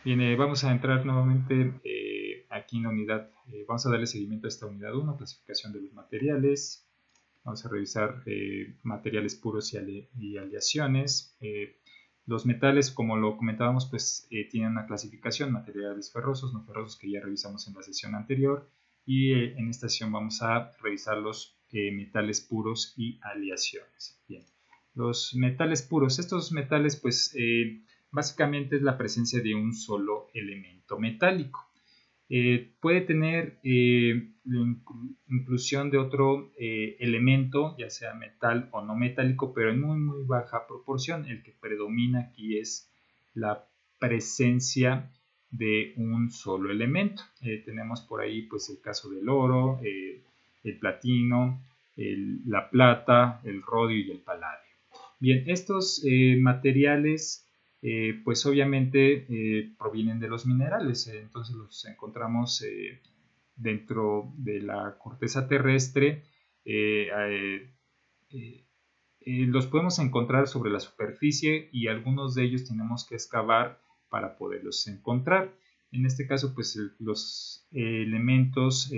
Bien, vamos a entrar nuevamente aquí en la unidad, vamos a darle seguimiento a esta unidad 1, clasificación de los materiales. Vamos a revisar materiales puros y aleaciones. Los metales, como lo comentábamos, pues tienen una clasificación: materiales ferrosos, no ferrosos, que ya revisamos en la sesión anterior. Y en esta sesión vamos a revisar los metales puros y aleaciones. Bien, los metales puros. Estos metales, pues básicamente es la presencia de un solo elemento metálico. Puede tener la inclusión de otro elemento, ya sea metal o no metálico, pero en muy baja proporción. El que predomina aquí es la presencia de un solo elemento. Tenemos por ahí pues el caso del oro, el platino, la plata, el rodio y el paladio. Bien, estos materiales pues obviamente provienen de los minerales, entonces los encontramos dentro de la corteza terrestre. Los podemos encontrar sobre la superficie y algunos de ellos tenemos que excavar para poderlos encontrar. En este caso, pues los elementos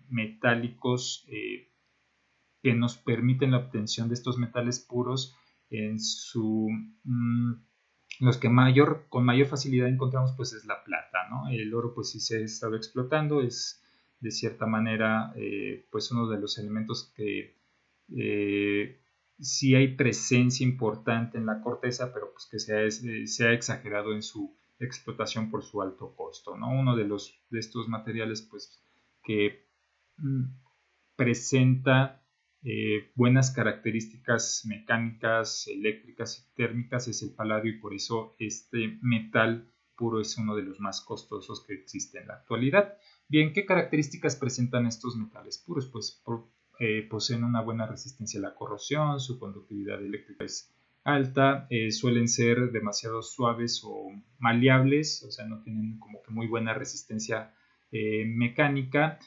metálicos que nos permiten la obtención de estos metales puros en su los que con mayor facilidad encontramos pues es la plata, ¿no? El oro pues sí se ha estado explotando, es de cierta manera pues uno de los elementos que sí hay presencia importante en la corteza, pero pues que se ha exagerado en su explotación por su alto costo, ¿no? Uno de estos materiales pues que presenta buenas características mecánicas, eléctricas y térmicas es el paladio, y por eso este metal puro es uno de los más costosos que existe en la actualidad. Bien, ¿qué características presentan estos metales puros? Pues poseen una buena resistencia a la corrosión, su conductividad eléctrica es alta, suelen ser demasiado suaves o maleables, o sea, no tienen como que muy buena resistencia mecánica.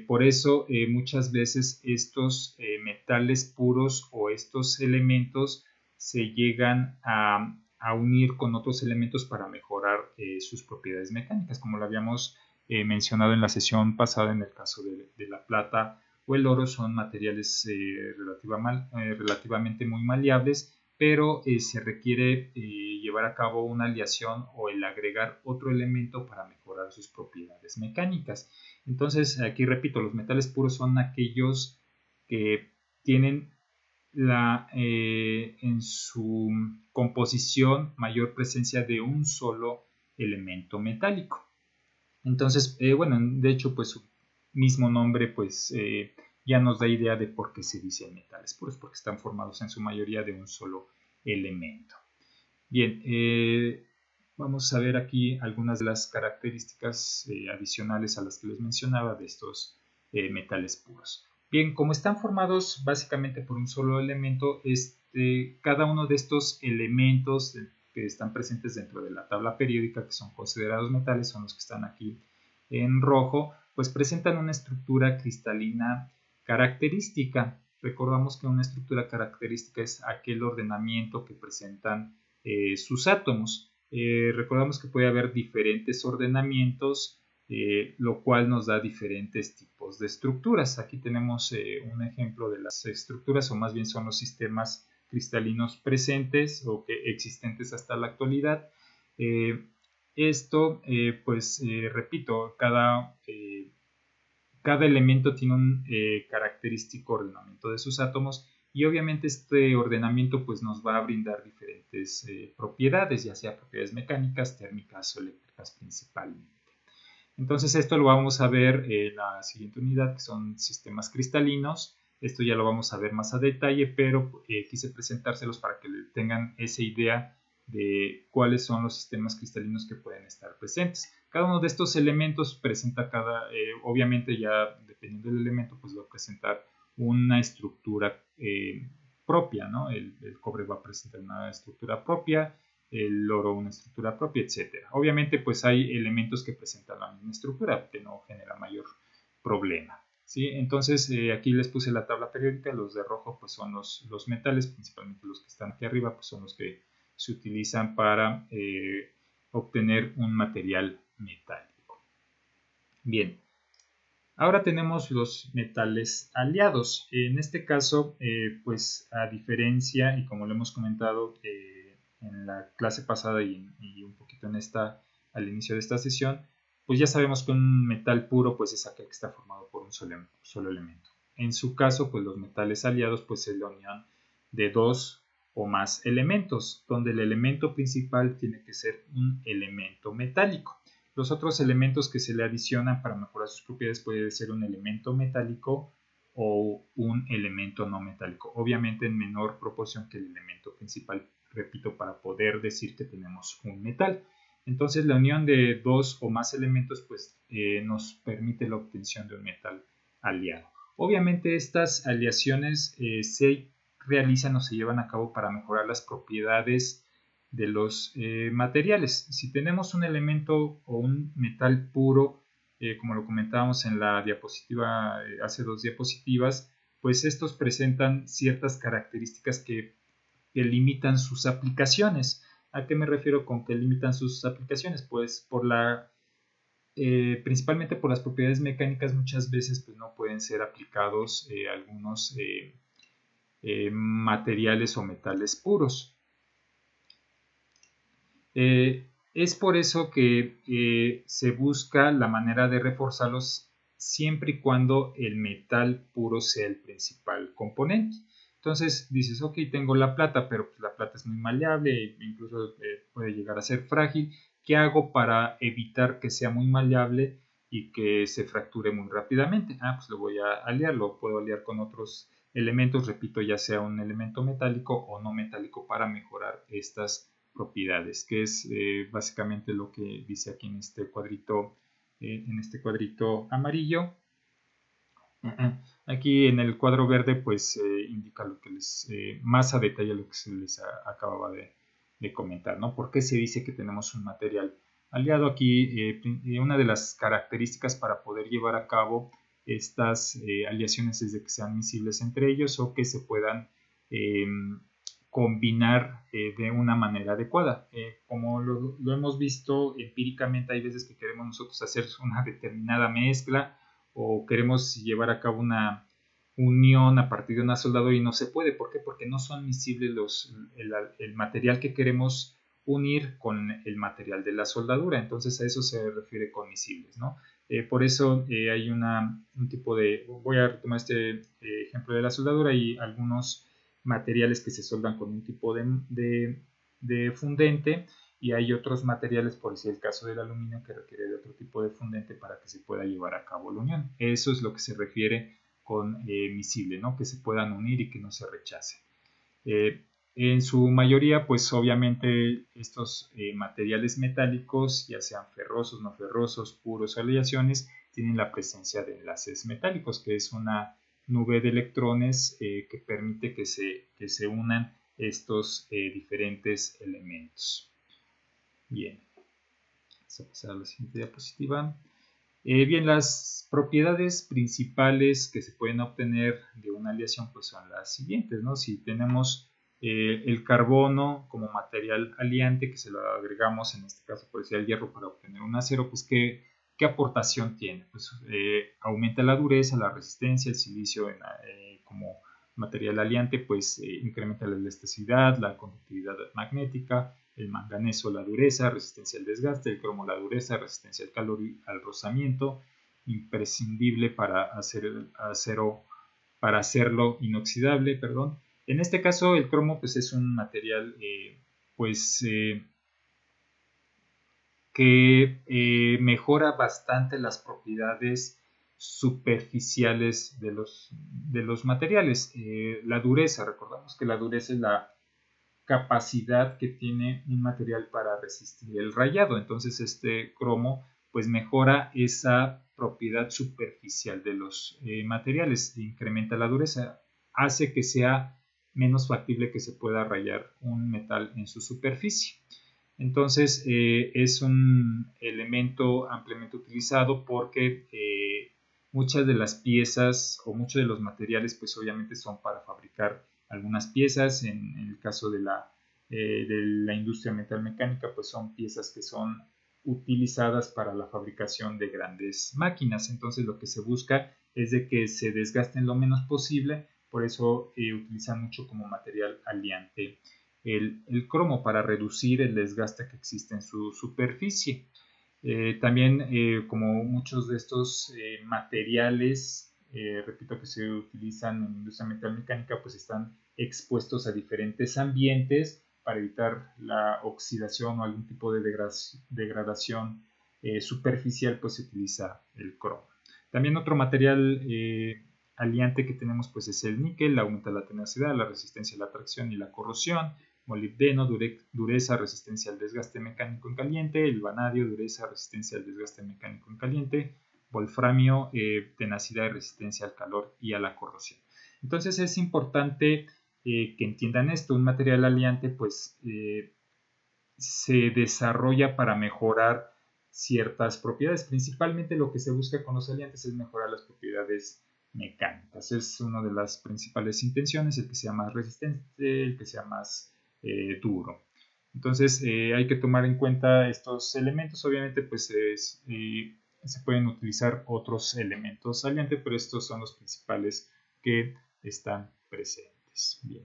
Por eso muchas veces estos metales puros o estos elementos se llegan a unir con otros elementos para mejorar sus propiedades mecánicas, como lo habíamos mencionado en la sesión pasada. En el caso de la plata o el oro, son materiales relativamente muy maleables, pero se requiere llevar a cabo una aleación o el agregar otro elemento para mejorar sus propiedades mecánicas. Entonces, aquí repito, los metales puros son aquellos que tienen en su composición mayor presencia de un solo elemento metálico. Entonces, bueno, de hecho, pues su mismo nombre pues ya nos da idea de por qué se dicen metales puros, porque están formados en su mayoría de un solo elemento. Bien, vamos a ver aquí algunas de las características adicionales a las que les mencionaba de estos metales puros. Bien, como están formados básicamente por un solo elemento, cada uno de estos elementos que están presentes dentro de la tabla periódica, que son considerados metales, son los que están aquí en rojo, pues presentan una estructura cristalina característica. Recordamos que una estructura característica es aquel ordenamiento que presentan sus átomos. Recordamos que puede haber diferentes ordenamientos, lo cual nos da diferentes tipos de estructuras. Aquí tenemos un ejemplo de las estructuras, o más bien son los sistemas cristalinos presentes o que existentes hasta la actualidad. Esto, pues, repito, cada elemento tiene un característico ordenamiento de sus átomos, y obviamente este ordenamiento pues nos va a brindar diferentes propiedades, ya sea propiedades mecánicas, térmicas o eléctricas principalmente. Entonces esto lo vamos a ver en la siguiente unidad, que son sistemas cristalinos. Esto ya lo vamos a ver más a detalle, pero quise presentárselos para que tengan esa idea de cuáles son los sistemas cristalinos que pueden estar presentes. Cada uno de estos elementos presenta obviamente ya dependiendo del elemento, pues va a presentar una estructura propia, ¿no? El cobre va a presentar una estructura propia, el oro una estructura propia, etcétera. Obviamente pues hay elementos que presentan la misma estructura, que no genera mayor problema, ¿sí? Entonces aquí les puse la tabla periódica. Los de rojo pues son los metales, principalmente los que están aquí arriba, pues son los que se utilizan para obtener un material metálico. Bien, ahora tenemos los metales aliados. En este caso, pues a diferencia, y como lo hemos comentado en la clase pasada y un poquito al inicio de esta sesión, pues ya sabemos que un metal puro pues es aquel que está formado por un solo elemento. En su caso, pues los metales aliados pues es la unión de dos o más elementos, donde el elemento principal tiene que ser un elemento metálico. Los otros elementos que se le adicionan para mejorar sus propiedades puede ser un elemento metálico o un elemento no metálico, obviamente en menor proporción que el elemento principal, repito, para poder decir que tenemos un metal. Entonces la unión de dos o más elementos pues nos permite la obtención de un metal aliado. Obviamente estas aleaciones se realizan o se llevan a cabo para mejorar las propiedades de los materiales. Si tenemos un elemento o un metal puro, como lo comentábamos en la diapositiva hace 2 diapositivas, pues estos presentan ciertas características que limitan sus aplicaciones. ¿A qué me refiero con que limitan sus aplicaciones? Pues principalmente por las propiedades mecánicas muchas veces pues, no pueden ser aplicados algunos materiales o metales puros. Es por eso que se busca la manera de reforzarlos siempre y cuando el metal puro sea el principal componente. Entonces dices, ok, tengo la plata, pero pues la plata es muy maleable e incluso puede llegar a ser frágil. ¿Qué hago para evitar que sea muy maleable y que se fracture muy rápidamente? Pues lo voy a aliar, lo puedo aliar con otros elementos, repito, ya sea un elemento metálico o no metálico para mejorar estas propiedades, que es básicamente lo que dice aquí en este cuadrito amarillo. Aquí en el cuadro verde pues indica lo que más a detalle lo que se les acababa de comentar, ¿no? ¿Por qué se dice que tenemos un material aliado? Aquí una de las características para poder llevar a cabo estas aleaciones es de que sean miscibles entre ellos o que se puedan combinar de una manera adecuada. Como lo hemos visto empíricamente, hay veces que queremos nosotros hacer una determinada mezcla o queremos llevar a cabo una unión a partir de una soldadura y no se puede. ¿Por qué? Porque no son miscibles el material que queremos unir con el material de la soldadura. Entonces a eso se refiere con miscibles, ¿no? Por eso hay un tipo de... Voy a retomar este ejemplo de la soldadura y algunos materiales que se soldan con un tipo de fundente y hay otros materiales, por decir el caso del aluminio, que requiere de otro tipo de fundente para que se pueda llevar a cabo la unión. Eso es lo que se refiere con miscible, ¿no? Que se puedan unir y que no se rechacen. En su mayoría, pues obviamente estos materiales metálicos, ya sean ferrosos, no ferrosos, puros o aleaciones, tienen la presencia de enlaces metálicos, que es una nube de electrones que permite que se unan estos diferentes elementos. Bien, vamos a pasar a la siguiente diapositiva. Bien, las propiedades principales que se pueden obtener de una aleación pues son las siguientes, ¿no? Si tenemos el carbono como material aliante que se lo agregamos, en este caso por decir el hierro para obtener un acero, pues ¿qué aportación tiene? Pues aumenta la dureza, la resistencia, el silicio como material aliante pues incrementa la elasticidad, la conductividad magnética, el manganeso la dureza, resistencia al desgaste, el cromo la dureza, resistencia al calor y al rozamiento, imprescindible para hacerlo inoxidable, perdón. En este caso el cromo pues es un material que mejora bastante las propiedades superficiales de los materiales. La dureza, recordamos que la dureza es la capacidad que tiene un material para resistir el rayado. Entonces este cromo pues mejora esa propiedad superficial de los materiales, incrementa la dureza, hace que sea menos factible que se pueda rayar un metal en su superficie. Entonces es un elemento ampliamente utilizado porque muchas de las piezas o muchos de los materiales pues obviamente son para fabricar algunas piezas. En el caso de de la industria metalmecánica, pues son piezas que son utilizadas para la fabricación de grandes máquinas. Entonces lo que se busca es de que se desgasten lo menos posible, por eso utilizan mucho como material aliante el cromo para reducir el desgaste que existe en su superficie. También como muchos de estos materiales, repito, que se utilizan en la industria metalmecánica, pues están expuestos a diferentes ambientes para evitar la oxidación o algún tipo de degradación superficial, pues se utiliza el cromo. También otro material aliante que tenemos pues es el níquel, aumenta la tenacidad, la resistencia a la tracción y la corrosión. Molibdeno, dureza, resistencia al desgaste mecánico en caliente. El vanadio, dureza, resistencia al desgaste mecánico en caliente. Wolframio, tenacidad y resistencia al calor y a la corrosión. Entonces es importante que entiendan esto. Un material aliante pues se desarrolla para mejorar ciertas propiedades. Principalmente lo que se busca con los aliantes es mejorar las propiedades mecánicas. Es una de las principales intenciones, el que sea más resistente, el que sea más duro. Entonces hay que tomar en cuenta estos elementos. Obviamente pues se pueden utilizar otros elementos aliantes, pero estos son los principales que están presentes. Bien.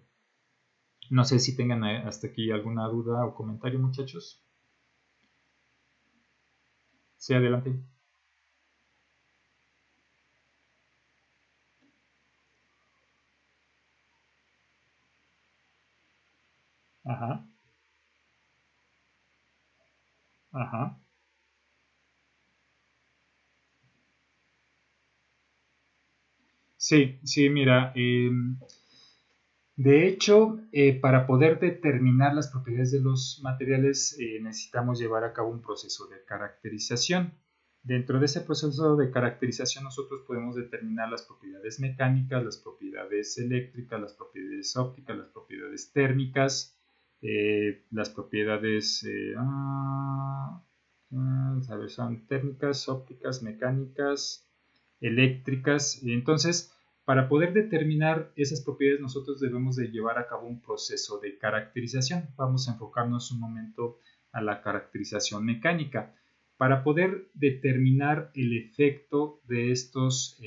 No sé si tengan hasta aquí alguna duda o comentario, muchachos. Sí, adelante. Ajá, ajá. Sí, sí, mira, de hecho, para poder determinar las propiedades de los materiales necesitamos llevar a cabo un proceso de caracterización. Dentro de ese proceso de caracterización nosotros podemos determinar las propiedades mecánicas, las propiedades eléctricas, las propiedades ópticas, las propiedades térmicas, las propiedades a ver, son térmicas, ópticas, mecánicas, eléctricas. Entonces, para poder determinar esas propiedades nosotros debemos de llevar a cabo un proceso de caracterización. Vamos a enfocarnos un momento a la caracterización mecánica. Para poder determinar el efecto de estos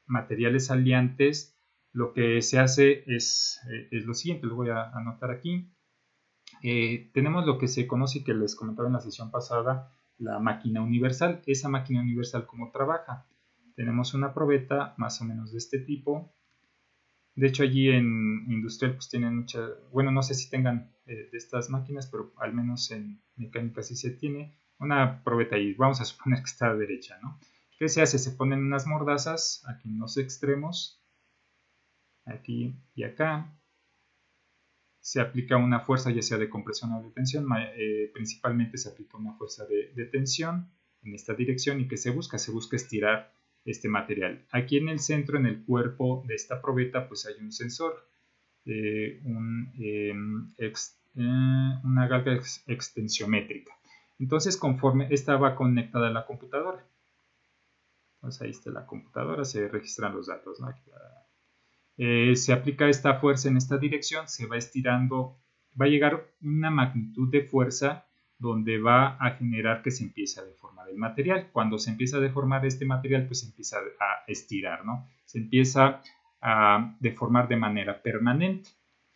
materiales aliantes, lo que se hace es lo siguiente, lo voy a anotar aquí. Tenemos lo que se conoce y que les comentaba en la sesión pasada, la máquina universal. Esa máquina universal, ¿cómo trabaja? Tenemos una probeta más o menos de este tipo. De hecho, allí en industrial pues tienen mucha, bueno, no sé si tengan de estas máquinas, pero al menos en mecánica sí se tiene una probeta ahí. Vamos a suponer que está a la derecha, ¿no? ¿Qué se hace? Se ponen unas mordazas aquí en los extremos, aquí y acá. Se aplica una fuerza ya sea de compresión o de tensión, principalmente se aplica una fuerza de tensión en esta dirección y que se busca estirar este material. Aquí en el centro, en el cuerpo de esta probeta, pues hay un sensor, una galga extensiométrica. Entonces, conforme esta va conectada a la computadora, entonces ahí está la computadora, se registran los datos, ¿no? Se aplica esta fuerza en esta dirección, se va estirando, va a llegar una magnitud de fuerza donde va a generar que se empiece a deformar el material. Cuando se empieza a deformar este material, pues se empieza a estirar, ¿no? Se empieza a deformar de manera permanente.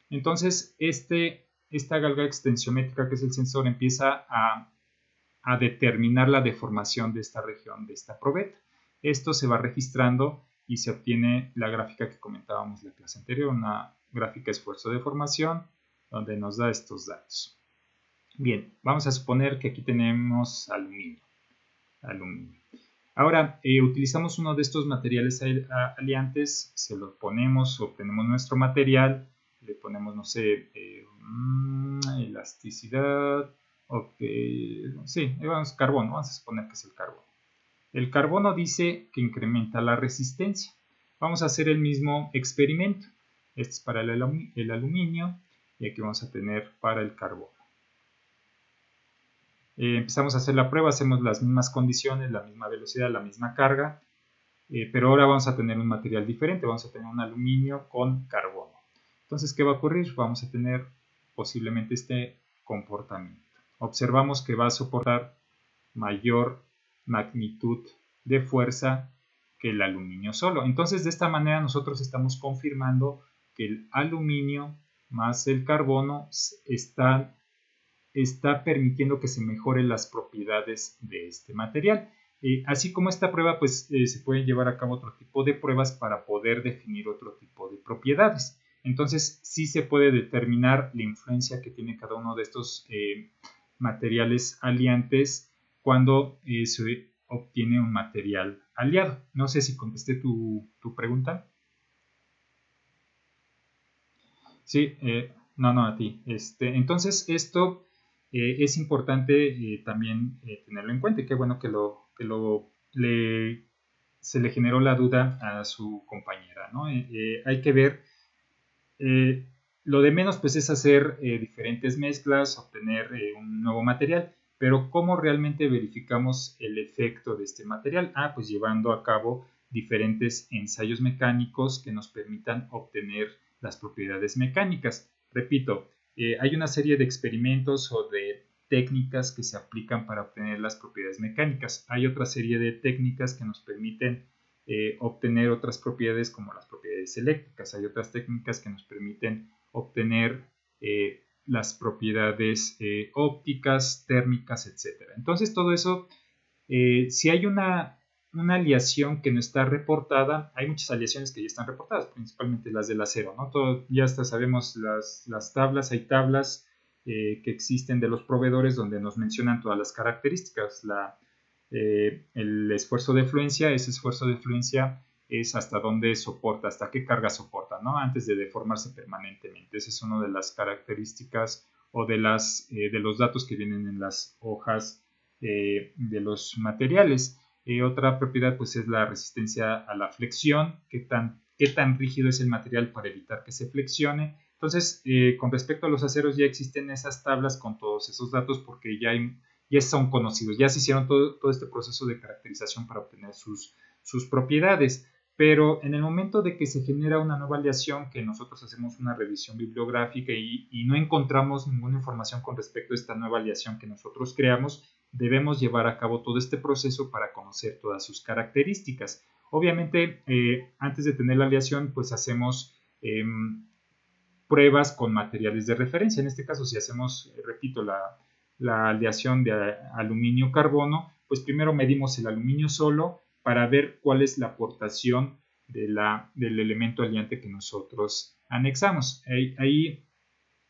Entonces, esta galga extensiométrica, que es el sensor, empieza a determinar la deformación de esta región, de esta probeta. Esto se va registrando y se obtiene la gráfica que comentábamos en la clase anterior, una gráfica esfuerzo-deformación, donde nos da estos datos. Bien, vamos a suponer que aquí tenemos aluminio. Ahora, utilizamos uno de estos materiales aliantes, se lo ponemos, obtenemos nuestro material, le ponemos, no sé, elasticidad, sí, vamos, carbono, vamos a suponer que es el carbono. El carbono dice que incrementa la resistencia. Vamos a hacer el mismo experimento. Este es para el aluminio y aquí vamos a tener para el carbono. Empezamos a hacer la prueba, hacemos las mismas condiciones, la misma velocidad, la misma carga, pero ahora vamos a tener un material diferente, vamos a tener un aluminio con carbono. Entonces, ¿qué va a ocurrir? posiblemente este comportamiento. Observamos que va a soportar mayor magnitud de fuerza que el aluminio solo. Entonces, de esta manera nosotros estamos confirmando que el aluminio más el carbono está permitiendo que se mejoren las propiedades de este material. Así como esta prueba, pues se pueden llevar a cabo otro tipo de pruebas para poder definir otro tipo de propiedades. Entonces, sí se puede determinar la influencia que tiene cada uno de estos materiales aliantes cuando se obtiene un material aliado. No sé si contesté tu pregunta. Sí, no, a ti. Entonces, esto es importante también tenerlo en cuenta y qué bueno que se le generó la duda a su compañera, ¿no? Hay que ver, lo de menos pues es hacer diferentes mezclas, obtener un nuevo material, pero ¿cómo realmente verificamos el efecto de este material? Pues llevando a cabo diferentes ensayos mecánicos que nos permitan obtener las propiedades mecánicas. Repito, hay una serie de experimentos o de técnicas que se aplican para obtener las propiedades mecánicas. Hay otra serie de técnicas que nos permiten obtener otras propiedades como las propiedades eléctricas. Hay otras técnicas que nos permiten obtener las propiedades ópticas, térmicas, etc. Entonces todo eso, si hay una aleación que no está reportada, hay muchas aleaciones que ya están reportadas, principalmente las del acero, ¿no? Ya hasta sabemos las tablas, hay tablas que existen de los proveedores donde nos mencionan todas las características, el esfuerzo de fluencia, ese esfuerzo de fluencia es hasta dónde soporta, hasta qué carga soporta, ¿no? Antes de deformarse permanentemente. Esa es una de las características o de los datos que vienen en las hojas de los materiales. Otra propiedad pues es la resistencia a la flexión, qué tan rígido es el material para evitar que se flexione. Entonces, con respecto a los aceros ya existen esas tablas con todos esos datos porque ya son conocidos, ya se hicieron todo este proceso de caracterización para obtener sus propiedades. Pero en el momento de que se genera una nueva aleación, que nosotros hacemos una revisión bibliográfica y no encontramos ninguna información con respecto a esta nueva aleación que nosotros creamos, debemos llevar a cabo todo este proceso para conocer todas sus características. Obviamente, antes de tener la aleación, pues hacemos pruebas con materiales de referencia. En este caso, si hacemos, repito, la aleación de aluminio-carbono, pues primero medimos el aluminio solo para ver cuál es la aportación del elemento aliante que nosotros anexamos. Ahí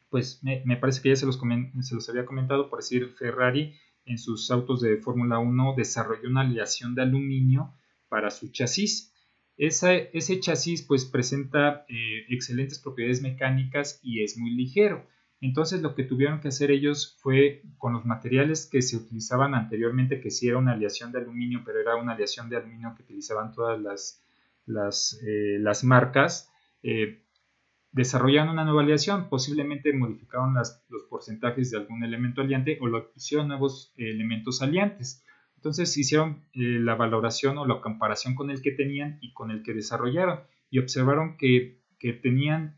pues me parece que ya se los había comentado, por decir, Ferrari en sus autos de Fórmula 1 desarrolló una aleación de aluminio para su chasis. Ese chasis pues presenta excelentes propiedades mecánicas y es muy ligero. Entonces lo que tuvieron que hacer ellos fue con los materiales que se utilizaban anteriormente, que sí era una aleación de aluminio, pero era una aleación de aluminio que utilizaban todas las marcas, desarrollaron una nueva aleación, posiblemente modificaron los porcentajes de algún elemento aliante o lo pusieron nuevos elementos aliantes. Entonces hicieron la valoración o la comparación con el que tenían y con el que desarrollaron y observaron que tenían,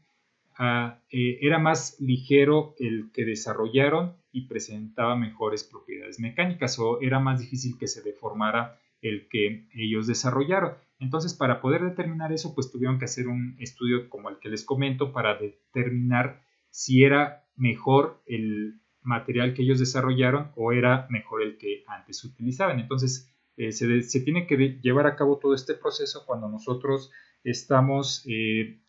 era más ligero el que desarrollaron y presentaba mejores propiedades mecánicas, o era más difícil que se deformara el que ellos desarrollaron. Entonces, para poder determinar eso, pues tuvieron que hacer un estudio como el que les comento para determinar si era mejor el material que ellos desarrollaron o era mejor el que antes utilizaban. Entonces, se tiene que llevar a cabo todo este proceso cuando nosotros estamos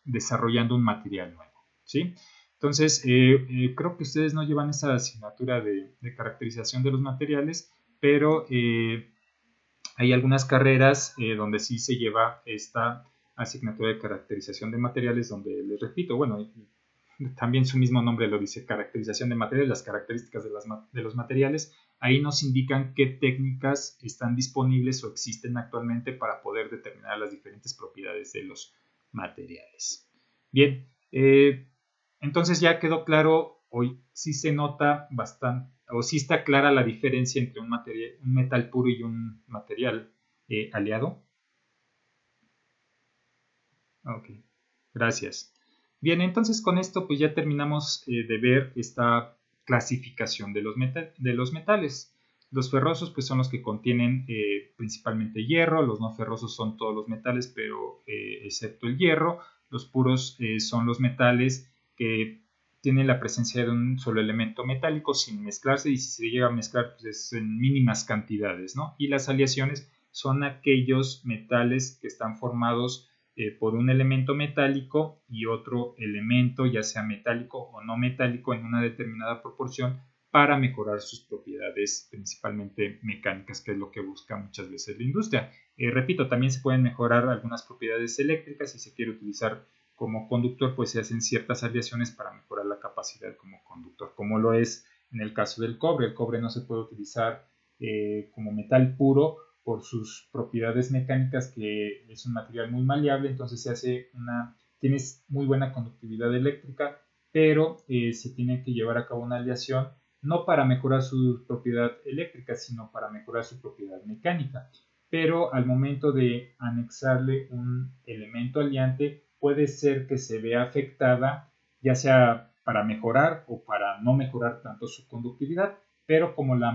desarrollando un material nuevo, ¿sí? Entonces, creo que ustedes no llevan esa asignatura de caracterización de los materiales, pero hay algunas carreras donde sí se lleva esta asignatura de caracterización de materiales, donde les repito, bueno, también su mismo nombre lo dice, caracterización de materiales, las características de los materiales. Ahí nos indican qué técnicas están disponibles o existen actualmente para poder determinar las diferentes propiedades de los materiales. Bien, entonces ya quedó claro, hoy sí se nota bastante, o sí está clara la diferencia entre un metal puro y un material aliado. Ok, gracias. Bien, entonces con esto pues ya terminamos de ver esta clasificación de los metales. Los ferrosos pues son los que contienen principalmente hierro, los no ferrosos son todos los metales pero excepto el hierro, los puros son los metales que tienen la presencia de un solo elemento metálico sin mezclarse, y si se llega a mezclar pues es en mínimas cantidades, ¿no? Y las aleaciones son aquellos metales que están formados por un elemento metálico y otro elemento, ya sea metálico o no metálico, en una determinada proporción para mejorar sus propiedades principalmente mecánicas, que es lo que busca muchas veces la industria. Repito, también se pueden mejorar algunas propiedades eléctricas. Si se quiere utilizar como conductor, pues se hacen ciertas aleaciones para mejorar la capacidad como conductor, como lo es en el caso del cobre. El cobre no se puede utilizar como metal puro por sus propiedades mecánicas, que es un material muy maleable, entonces tienes muy buena conductividad eléctrica, pero se tiene que llevar a cabo una aleación no para mejorar su propiedad eléctrica, sino para mejorar su propiedad mecánica. Pero al momento de anexarle un elemento aliante, puede ser que se vea afectada, ya sea para mejorar o para no mejorar tanto su conductividad, pero como la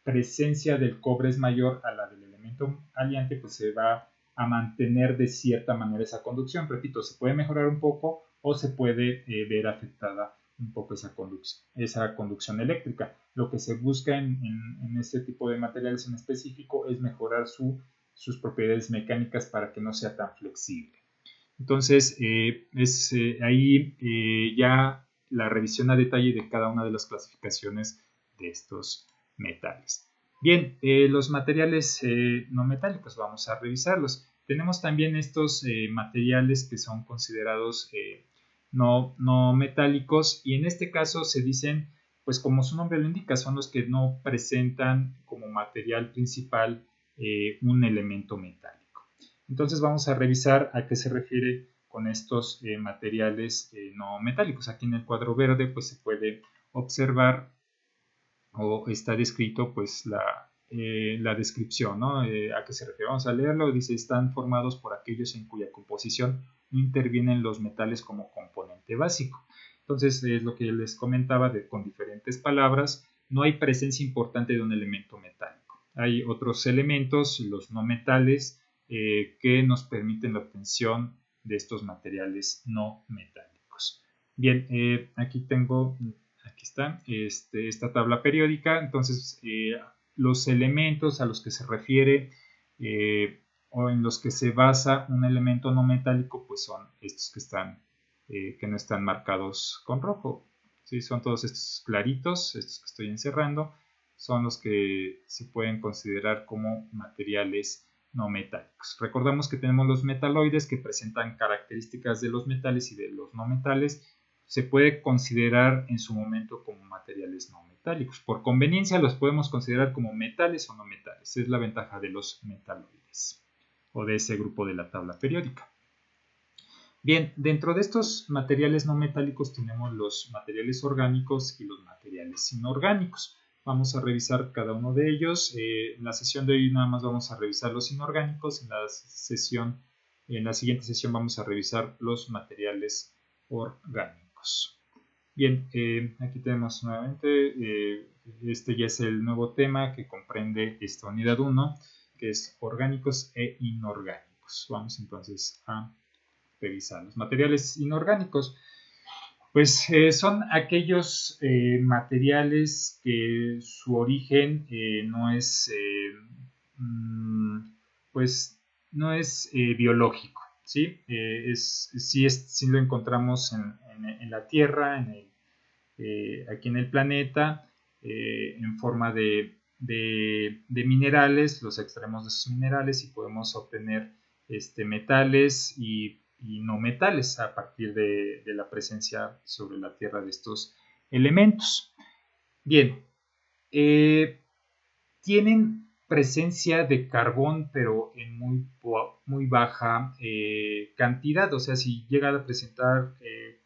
presencia del cobre es mayor a la del elemento aliante, pues se va a mantener de cierta manera esa conducción. Repito, se puede mejorar un poco o se puede ver afectada un poco esa conducción eléctrica. Lo que se busca en este tipo de materiales en específico es mejorar sus propiedades mecánicas para que no sea tan flexible. Entonces, es ahí ya la revisión a detalle de cada una de las clasificaciones de estos metales. Bien, los materiales no metálicos, vamos a revisarlos. Tenemos también estos materiales que son considerados no metálicos, y en este caso se dicen, pues como su nombre lo indica, son los que no presentan como material principal un elemento metálico. Entonces vamos a revisar a qué se refiere con estos materiales no metálicos. Aquí en el cuadro verde pues se puede observar o está descrito pues la descripción, ¿no? ¿A qué se refiere? Vamos a leerlo. Dice: están formados por aquellos en cuya composición no intervienen los metales como componente básico. Entonces es lo que les comentaba, con diferentes palabras, no hay presencia importante de un elemento metálico. Hay otros elementos, los no metales, que nos permiten la obtención de estos materiales no metálicos. Bien, aquí está esta tabla periódica. Entonces, los elementos a los que se refiere o en los que se basa un elemento no metálico, pues son estos que no están marcados con rojo. ¿Sí? Son todos estos claritos, estos que estoy encerrando, son los que se pueden considerar como materiales no metálicos. Recordamos que tenemos los metaloides, que presentan características de los metales y de los no metales. Se puede considerar en su momento como materiales no metálicos. Por conveniencia los podemos considerar como metales o no metales. Es la ventaja de los metaloides o de ese grupo de la tabla periódica. Bien, dentro de estos materiales no metálicos tenemos los materiales orgánicos y los materiales inorgánicos. Vamos a revisar cada uno de ellos. En la sesión de hoy nada más vamos a revisar los inorgánicos. En la siguiente sesión vamos a revisar los materiales orgánicos. Bien, aquí tenemos nuevamente, este ya es el nuevo tema que comprende esta unidad 1, que es orgánicos e inorgánicos. Vamos entonces a revisar los materiales inorgánicos. Pues son aquellos materiales que su origen no es biológico, ¿sí? Sí lo encontramos en la Tierra, aquí en el planeta, en forma de minerales. Los extraemos de esos minerales y podemos obtener metales y no metales a partir de la presencia sobre la Tierra de estos elementos. Bien, tienen presencia de carbón, pero en muy baja cantidad. O sea, si llega a presentar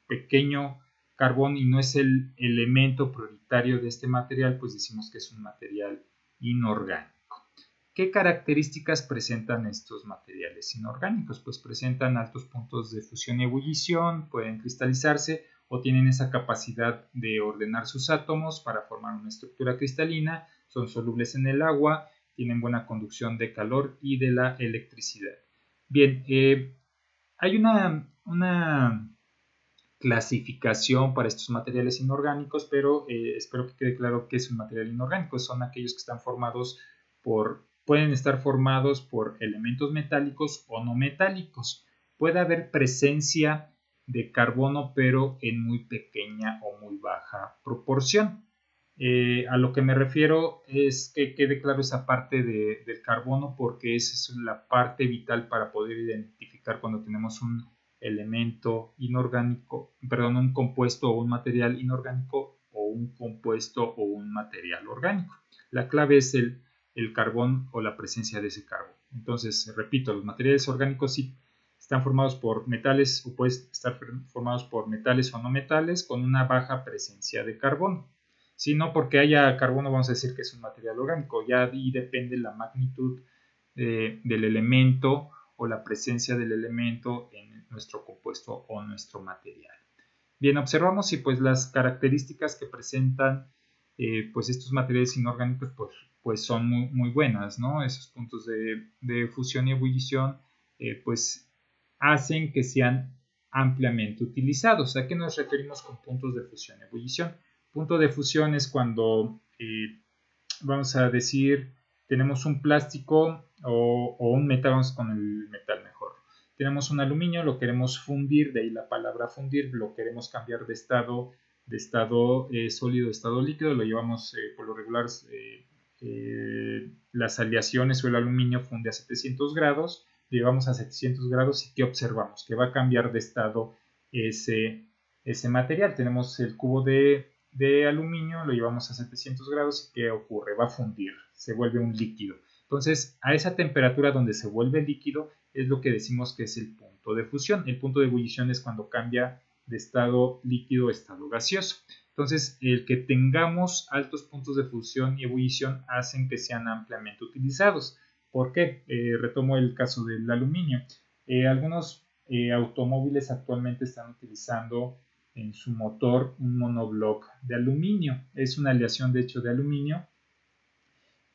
pequeño carbón y no es el elemento prioritario de este material, pues decimos que es un material inorgánico. ¿qué características presentan estos materiales inorgánicos? Pues presentan altos puntos de fusión y ebullición, pueden cristalizarse o tienen esa capacidad de ordenar sus átomos para formar una estructura cristalina, son solubles en el agua, tienen buena conducción de calor y de la electricidad. Bien, hay una clasificación para estos materiales inorgánicos, pero espero que quede claro que es un material inorgánico. Son aquellos que están formados pueden estar formados por elementos metálicos o no metálicos. Puede haber presencia de carbono, pero en muy pequeña o muy baja proporción. A lo que me refiero es que quede claro esa parte del carbono, porque esa es la parte vital para poder identificar cuando tenemos un elemento inorgánico, perdón, un compuesto o un material inorgánico o un compuesto o un material orgánico. La clave es el carbón o la presencia de ese carbón. Entonces, repito, los materiales orgánicos sí están formados por metales o pueden estar formados por metales o no metales con una baja presencia de carbono. Si no porque haya carbono vamos a decir que es un material orgánico, ya ahí depende la magnitud del elemento o la presencia del elemento en nuestro compuesto o nuestro material. Bien, observamos y pues las características que presentan pues estos materiales inorgánicos pues son muy buenas, ¿no? Esos puntos de fusión y ebullición pues hacen que sean ampliamente utilizados. ¿A qué nos referimos con puntos de fusión y ebullición? Punto de fusión es cuando vamos a decir tenemos un plástico o un metal, vamos con el metal mejor. Tenemos un aluminio, lo queremos fundir, de ahí la palabra fundir, lo queremos cambiar de estado sólido a estado líquido, lo llevamos por lo regular, las aleaciones o el aluminio funde a 700 grados, lo llevamos a 700 grados y ¿qué observamos? Que va a cambiar de estado ese material. Tenemos el cubo de aluminio, lo llevamos a 700 grados y ¿qué ocurre? Va a fundir, se vuelve un líquido. Entonces, a esa temperatura donde se vuelve líquido es lo que decimos que es el punto de fusión. El punto de ebullición es cuando cambia de estado líquido a estado gaseoso. Entonces, el que tengamos altos puntos de fusión y ebullición hacen que sean ampliamente utilizados. ¿Por qué? Retomo el caso del aluminio. Algunos automóviles actualmente están utilizando en su motor un monobloc de aluminio. Es una aleación de hecho de aluminio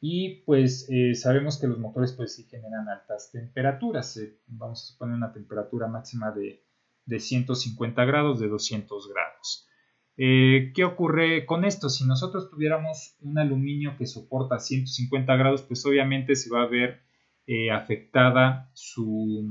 y pues sabemos que los motores pues sí generan altas temperaturas. Vamos a suponer una temperatura máxima de 150 grados, de 200 grados. ¿Qué ocurre con esto? Si nosotros tuviéramos un aluminio que soporta 150 grados, pues obviamente se va a ver afectada su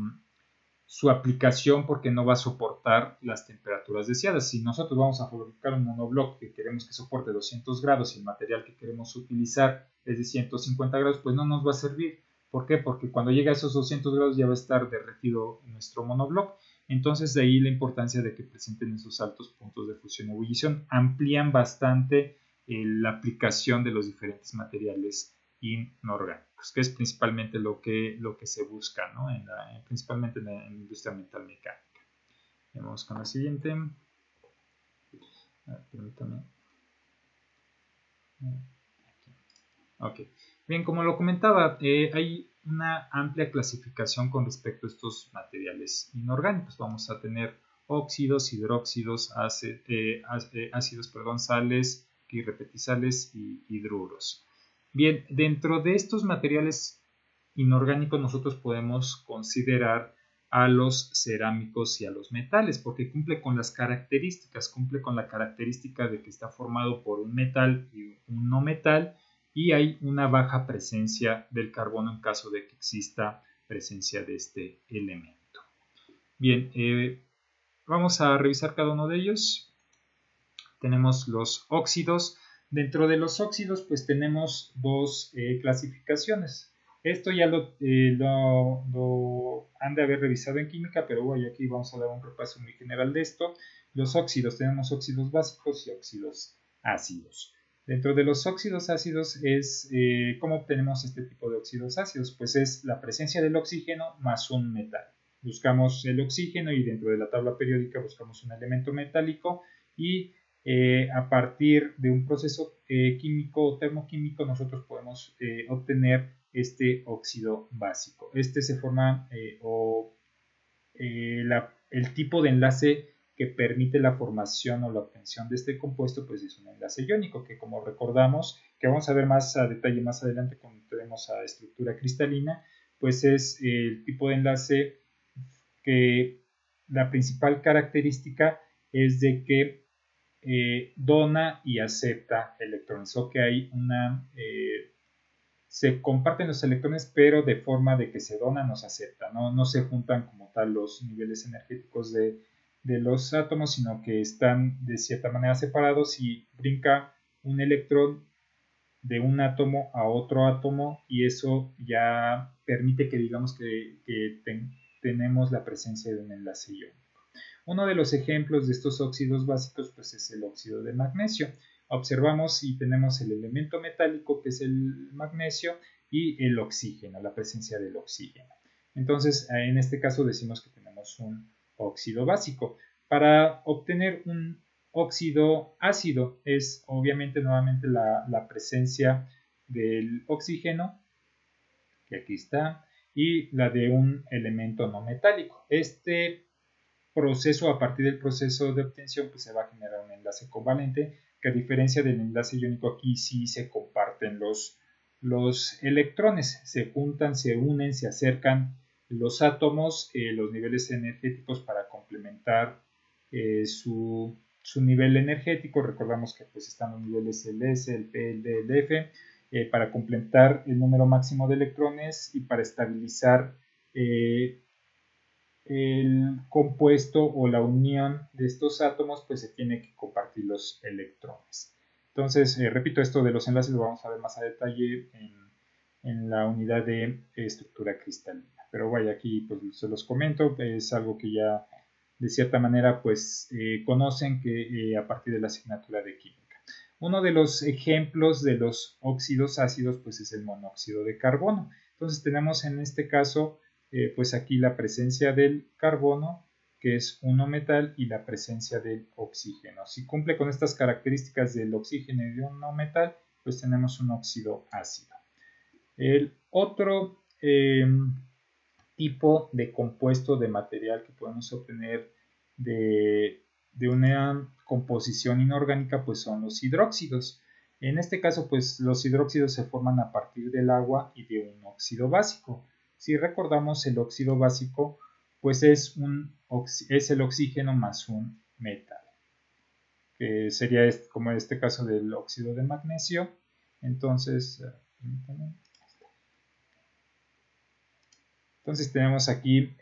aplicación porque no va a soportar las temperaturas deseadas. Si nosotros vamos a fabricar un monobloc que queremos que soporte 200 grados y el material que queremos utilizar es de 150 grados, pues no nos va a servir. ¿Por qué? Porque cuando llega a esos 200 grados ya va a estar derretido nuestro monobloc. Entonces de ahí la importancia de que presenten esos altos puntos de fusión y ebullición. Amplían bastante la aplicación de los diferentes materiales inorgánicos, que es principalmente lo que se busca, ¿no? Principalmente en la industria metal mecánica. Vamos con la siguiente. Permítame. Ok. Bien, como lo comentaba, hay una amplia clasificación con respecto a estos materiales inorgánicos. Vamos a tener óxidos, hidróxidos, ácidos, sales, irrepetizales y hidruros. Bien, dentro de estos materiales inorgánicos nosotros podemos considerar a los cerámicos y a los metales, porque cumple con las características, cumple con la característica de que está formado por un metal y un no metal, y hay una baja presencia del carbono en caso de que exista presencia de este elemento. Bien, vamos a revisar cada uno de ellos. Tenemos los óxidos. Dentro de los óxidos pues tenemos dos clasificaciones. Esto ya lo han de haber revisado en química, pero bueno, aquí vamos a dar un repaso muy general de esto. Los óxidos, tenemos óxidos básicos y óxidos ácidos. Dentro de los óxidos ácidos es, ¿cómo obtenemos este tipo de óxidos ácidos? Pues es la presencia del oxígeno más un metal. Buscamos el oxígeno y dentro de la tabla periódica buscamos un elemento metálico y a partir de un proceso químico o termoquímico nosotros podemos obtener este óxido básico. Este se forma el tipo de enlace que permite la formación o la obtención de este compuesto, pues es un enlace iónico, que como recordamos, que vamos a ver más a detalle más adelante cuando entremos a estructura cristalina, pues es el tipo de enlace que la principal característica es de que dona y acepta electrones, o que hay se comparten los electrones, pero de forma de que se donan o se aceptan, no se juntan como tal los niveles energéticos de los átomos, sino que están de cierta manera separados y brinca un electrón de un átomo a otro átomo, y eso ya permite que digamos que tenemos la presencia de un enlace iónico. Uno de los ejemplos de estos óxidos básicos pues es el óxido de magnesio. Observamos y tenemos el elemento metálico, que es el magnesio, y el oxígeno, la presencia del oxígeno. Entonces, en este caso decimos que tenemos un óxido básico. Para obtener un óxido ácido es obviamente nuevamente la presencia del oxígeno, que aquí está, y la de un elemento no metálico. Este proceso, a partir del proceso de obtención, pues se va a generar un enlace covalente, que a diferencia del enlace iónico, aquí sí se comparten los electrones, se juntan, se unen, se acercan los átomos, los niveles energéticos para complementar su nivel energético. Recordamos que pues están los niveles el S, el P, el D, el F, para completar el número máximo de electrones y para estabilizar el compuesto o la unión de estos átomos, pues se tiene que compartir los electrones. Entonces, repito, esto de los enlaces lo vamos a ver más a detalle en la unidad de estructura cristalina. Pero vaya, aquí pues se los comento, es algo que ya de cierta manera pues conocen que a partir de la asignatura de química. Uno de los ejemplos de los óxidos ácidos pues es el monóxido de carbono. Entonces tenemos en este caso pues aquí la presencia del carbono, que es uno metal, y la presencia del oxígeno. Si cumple con estas características del oxígeno y de uno metal, pues tenemos un óxido ácido. El otro tipo de compuesto de material que podemos obtener de una composición inorgánica pues son los hidróxidos. En este caso pues los hidróxidos se forman a partir del agua y de un óxido básico. Si recordamos, el óxido básico pues es el oxígeno más un metal, que sería como este caso del óxido de magnesio. Entonces tenemos aquí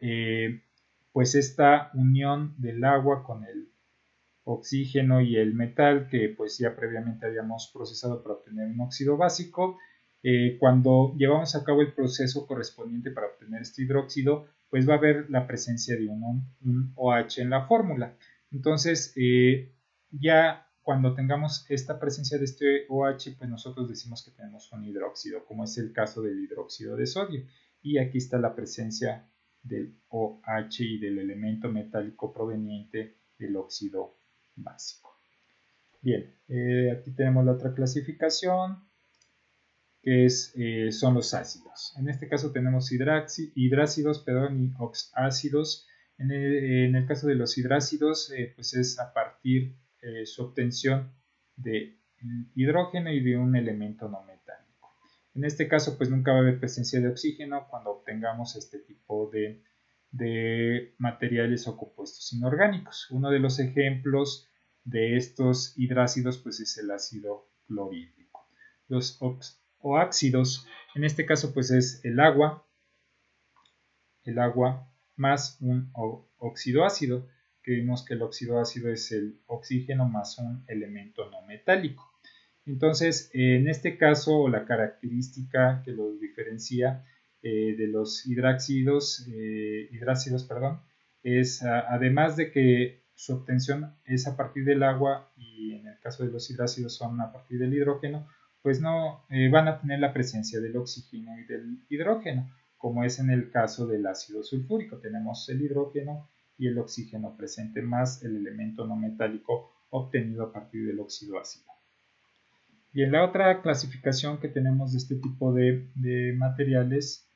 pues esta unión del agua con el oxígeno y el metal, que pues ya previamente habíamos procesado para obtener un óxido básico. Cuando llevamos a cabo el proceso correspondiente para obtener este hidróxido, pues va a haber la presencia de un OH en la fórmula. Entonces, ya cuando tengamos esta presencia de este OH, pues nosotros decimos que tenemos un hidróxido, como es el caso del hidróxido de sodio. Y aquí está la presencia del OH y del elemento metálico proveniente del óxido básico. Bien, aquí tenemos la otra clasificación, que son los ácidos. En este caso tenemos hidrácidos y oxácidos. En el caso de los hidrácidos, pues es a partir su obtención de hidrógeno y de un elemento no metálico. En este caso, pues nunca va a haber presencia de oxígeno cuando obtengamos este tipo de materiales o compuestos inorgánicos. Uno de los ejemplos de estos hidrácidos pues es el ácido clorhídrico. Los oácidos, en este caso pues es el agua más un óxido ácido, que vimos que el óxido ácido es el oxígeno más un elemento no metálico. Entonces, en este caso, la característica que los diferencia de los hidrácidos, es además de que su obtención es a partir del agua y en el caso de los hidrácidos son a partir del hidrógeno, pues no van a tener la presencia del oxígeno y del hidrógeno, como es en el caso del ácido sulfúrico. Tenemos el hidrógeno y el oxígeno presente más el elemento no metálico obtenido a partir del óxido ácido. Y en la otra clasificación que tenemos de este tipo de materiales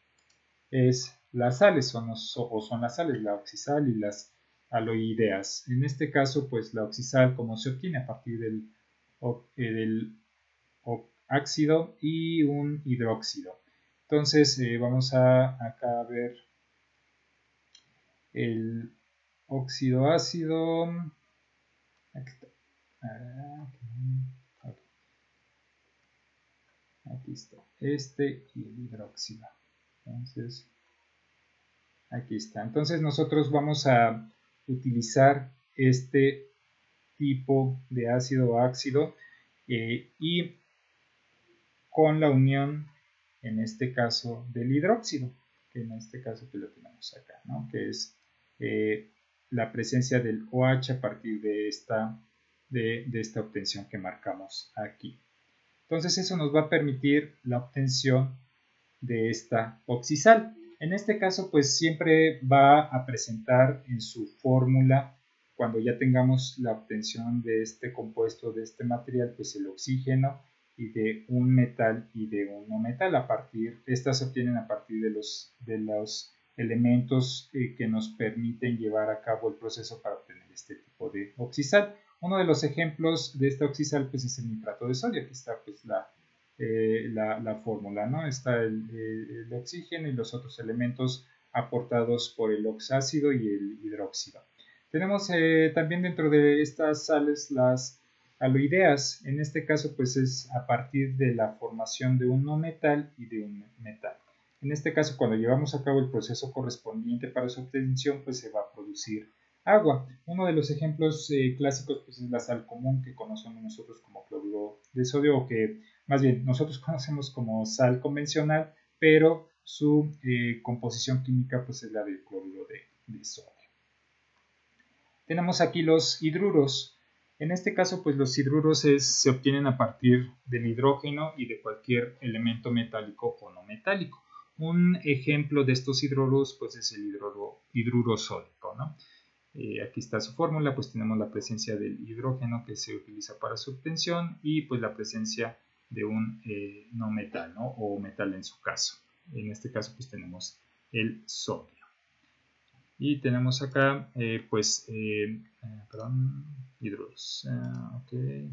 es las sales, son las sales, la oxisal y las aloideas. En este caso, pues la oxisal, como se obtiene a partir del ácido y un hidróxido. Entonces, vamos acá a ver el óxido ácido. Aquí está. Aquí está. Este y el hidróxido. Entonces, aquí está. Entonces, nosotros vamos a utilizar este tipo de ácido ácido y con la unión, en este caso, del hidróxido, que en este caso que lo tenemos acá, ¿no? Que es la presencia del OH a partir de esta obtención que marcamos aquí. Entonces eso nos va a permitir la obtención de esta oxisal. En este caso, pues siempre va a presentar en su fórmula, cuando ya tengamos la obtención de este compuesto, de este material, pues el oxígeno y de un metal y de un no metal. Estas se obtienen a partir de los elementos que nos permiten llevar a cabo el proceso para obtener este tipo de oxisal. Uno de los ejemplos de esta oxisal pues es el nitrato de sodio. Aquí está pues la fórmula, ¿no? Está el oxígeno y los otros elementos aportados por el oxácido y el hidróxido. Tenemos también dentro de estas sales las aloideas. En este caso pues es a partir de la formación de un no metal y de un metal. En este caso, cuando llevamos a cabo el proceso correspondiente para su obtención, pues se va a producir agua. Uno de los ejemplos clásicos pues es la sal común, que conocemos nosotros como cloruro de sodio, o que más bien nosotros conocemos como sal convencional, pero su composición química pues es la del cloruro de sodio. Tenemos aquí los hidruros. En este caso, pues los hidruros se obtienen a partir del hidrógeno y de cualquier elemento metálico o no metálico. Un ejemplo de estos hidruros pues es el hidruro sódico, ¿no? Aquí está su fórmula, pues tenemos la presencia del hidrógeno que se utiliza para su obtención y pues la presencia de un no metal, ¿no? O metal en su caso. En este caso pues tenemos el sodio. Y tenemos acá hidruros. Okay.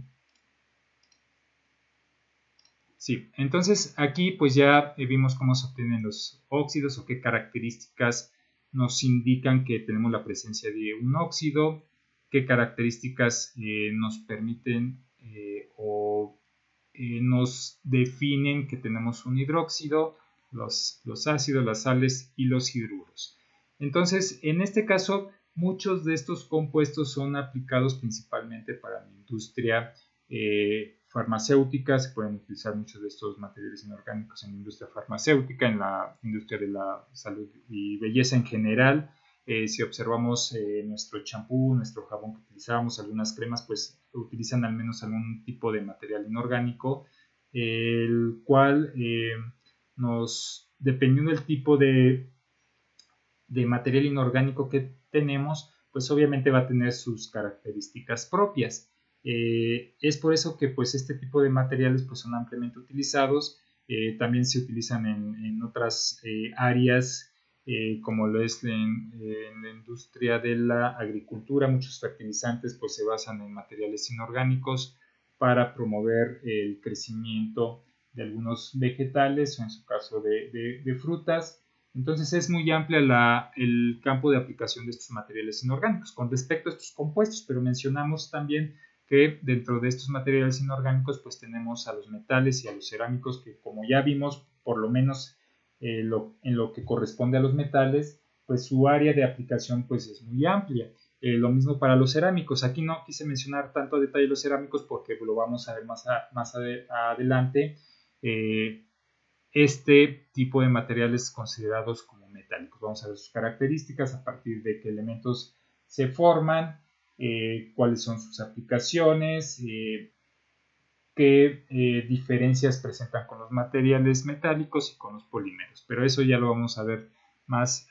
Sí, entonces aquí pues ya vimos cómo se obtienen los óxidos o qué características nos indican que tenemos la presencia de un óxido, qué características nos permiten o nos definen que tenemos un hidróxido, los ácidos, las sales y los hidruros. Entonces, en este caso, muchos de estos compuestos son aplicados principalmente para la industria farmacéutica. Se pueden utilizar muchos de estos materiales inorgánicos en la industria farmacéutica, en la industria de la salud y belleza en general. Si observamos nuestro champú, nuestro jabón que utilizamos, algunas cremas, pues utilizan al menos algún tipo de material inorgánico, el cual dependiendo del tipo de material inorgánico que tenemos, pues obviamente va a tener sus características propias. Es por eso que pues este tipo de materiales pues son ampliamente utilizados. También se utilizan en otras áreas como lo es en la industria de la agricultura. Muchos fertilizantes pues se basan en materiales inorgánicos para promover el crecimiento de algunos vegetales o en su caso de frutas. Entonces es muy amplia el campo de aplicación de estos materiales inorgánicos con respecto a estos compuestos, pero mencionamos también que dentro de estos materiales inorgánicos pues tenemos a los metales y a los cerámicos, que como ya vimos, por lo menos en lo que corresponde a los metales, pues su área de aplicación pues es muy amplia. Lo mismo para los cerámicos. Aquí no quise mencionar tanto a detalle los cerámicos porque lo vamos a ver más adelante. Este tipo de materiales considerados como metálicos. Vamos a ver sus características, a partir de qué elementos se forman, cuáles son sus aplicaciones, qué diferencias presentan con los materiales metálicos y con los polímeros. Pero eso ya lo vamos a ver más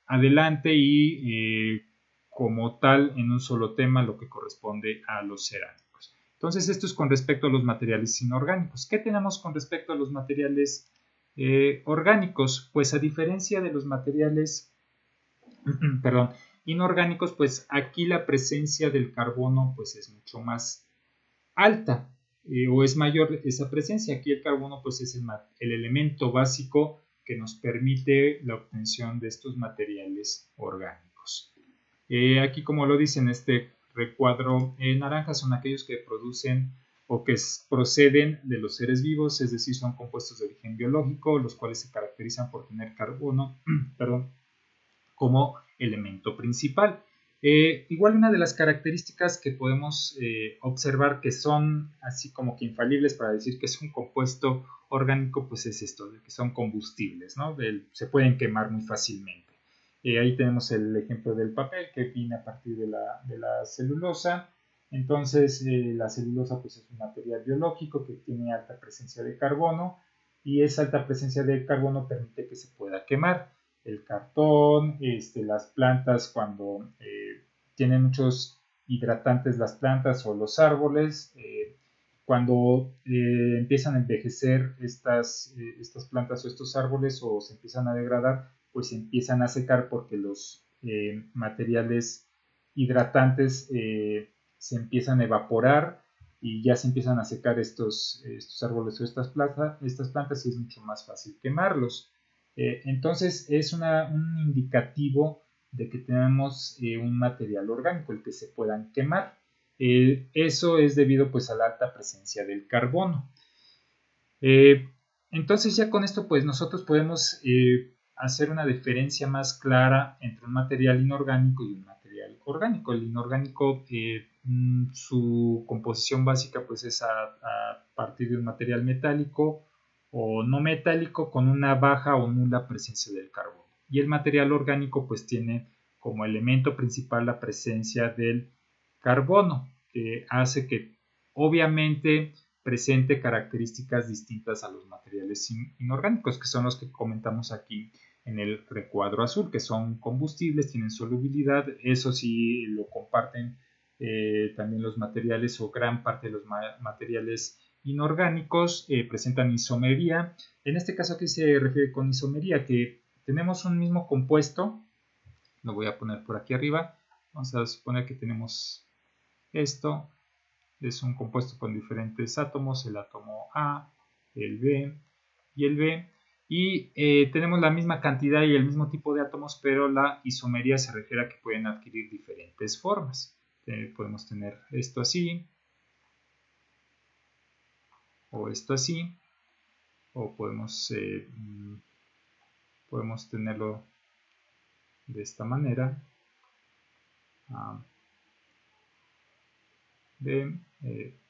adelante y como tal en un solo tema, lo que corresponde a los cerámicos. Entonces esto es con respecto a los materiales inorgánicos. ¿Qué tenemos con respecto a los materiales orgánicos? Pues a diferencia de los materiales perdón, inorgánicos, pues aquí la presencia del carbono pues es mucho más alta o es mayor esa presencia. Aquí el carbono pues es el elemento básico que nos permite la obtención de estos materiales orgánicos. Aquí como lo dice en este recuadro naranja son aquellos que producen o que proceden de los seres vivos, es decir, son compuestos de origen biológico, los cuales se caracterizan por tener carbono, perdón, como elemento principal. Igual una de las características que podemos observar que son así como que infalibles para decir que es un compuesto orgánico, pues es esto, de que son combustibles, ¿no? Se pueden quemar muy fácilmente. Ahí tenemos el ejemplo del papel que viene a partir de la celulosa. Entonces la celulosa pues es un material biológico que tiene alta presencia de carbono y esa alta presencia de carbono permite que se pueda quemar. El cartón, las plantas cuando tienen muchos hidratantes las plantas o los árboles, cuando empiezan a envejecer estas plantas o estos árboles o se empiezan a degradar, pues se empiezan a secar porque los materiales hidratantes se empiezan a evaporar y ya se empiezan a secar estos árboles o estas plantas y es mucho más fácil quemarlos. Entonces es un indicativo de que tenemos un material orgánico, el que se puedan quemar. Eso es debido pues a la alta presencia del carbono. Entonces ya con esto pues nosotros podemos hacer una diferencia más clara entre un material inorgánico y un material orgánico. El inorgánico, su composición básica pues es a partir de un material metálico o no metálico con una baja o nula presencia del carbono. Y el material orgánico pues tiene como elemento principal la presencia del carbono, que hace que obviamente presente características distintas a los materiales inorgánicos, que son los que comentamos aquí en el recuadro azul, que son combustibles, tienen solubilidad, eso sí lo comparten también los materiales o gran parte de los materiales inorgánicos, presentan isomería. En este caso aquí se refiere con isomería, que tenemos un mismo compuesto, lo voy a poner por aquí arriba, vamos a suponer que tenemos esto, es un compuesto con diferentes átomos, el átomo A, el B y el B, y tenemos la misma cantidad y el mismo tipo de átomos, pero la isomería se refiere a que pueden adquirir diferentes formas. Podemos tener esto así, o esto así, o podemos tenerlo de esta manera.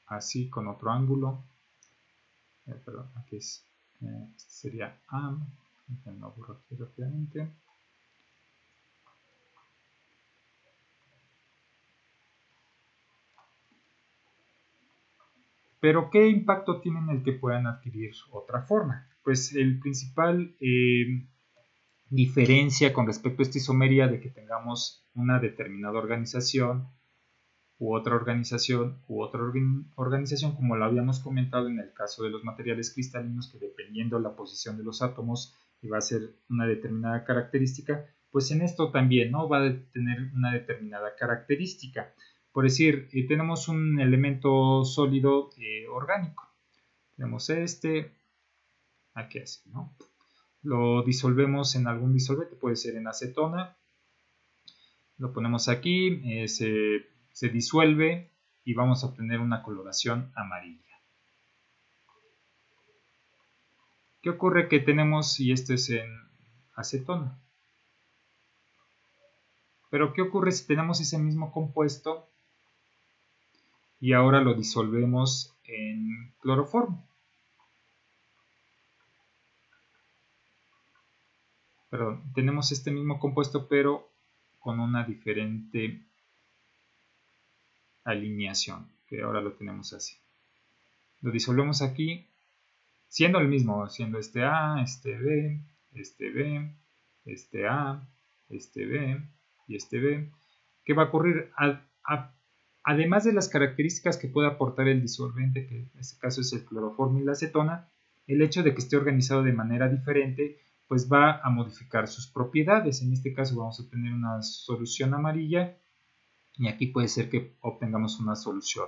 Así con otro ángulo. Perdón, aquí es, este sería A. Lo borro aquí rápidamente. Pero ¿qué impacto tiene en el que puedan adquirir otra forma? Pues el principal diferencia con respecto a esta isomería de que tengamos una determinada organización u otra organización como lo habíamos comentado en el caso de los materiales cristalinos, que dependiendo de la posición de los átomos va a ser una determinada característica, pues en esto también, ¿no? Va a tener una determinada característica. Por decir, tenemos un elemento sólido orgánico. Tenemos aquí así, ¿no? Lo disolvemos en algún disolvente, puede ser en acetona. Lo ponemos aquí, se disuelve y vamos a obtener una coloración amarilla. ¿Qué ocurre que tenemos si esto es en acetona? Pero ¿qué ocurre si tenemos ese mismo compuesto y ahora lo disolvemos en cloroformo? Perdón, tenemos este mismo compuesto pero con una diferente alineación, que ahora lo tenemos así. Lo disolvemos aquí, siendo el mismo, siendo este A, este B, este B, este A, este B y este B. ¿Qué va a ocurrir? Además de las características que puede aportar el disolvente, que en este caso es el cloroformo y la acetona, el hecho de que esté organizado de manera diferente pues va a modificar sus propiedades. En este caso vamos a tener una solución amarilla y aquí puede ser que obtengamos una solución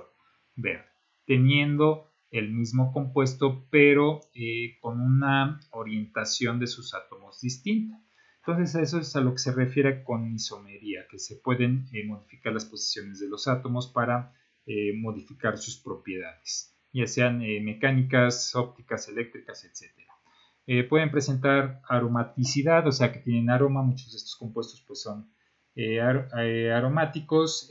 verde, teniendo el mismo compuesto pero con una orientación de sus átomos distinta. Entonces eso es a lo que se refiere con isomería, que se pueden modificar las posiciones de los átomos para modificar sus propiedades, ya sean mecánicas, ópticas, eléctricas, etc. Pueden presentar aromaticidad, o sea que tienen aroma. Muchos de estos compuestos pues son aromáticos,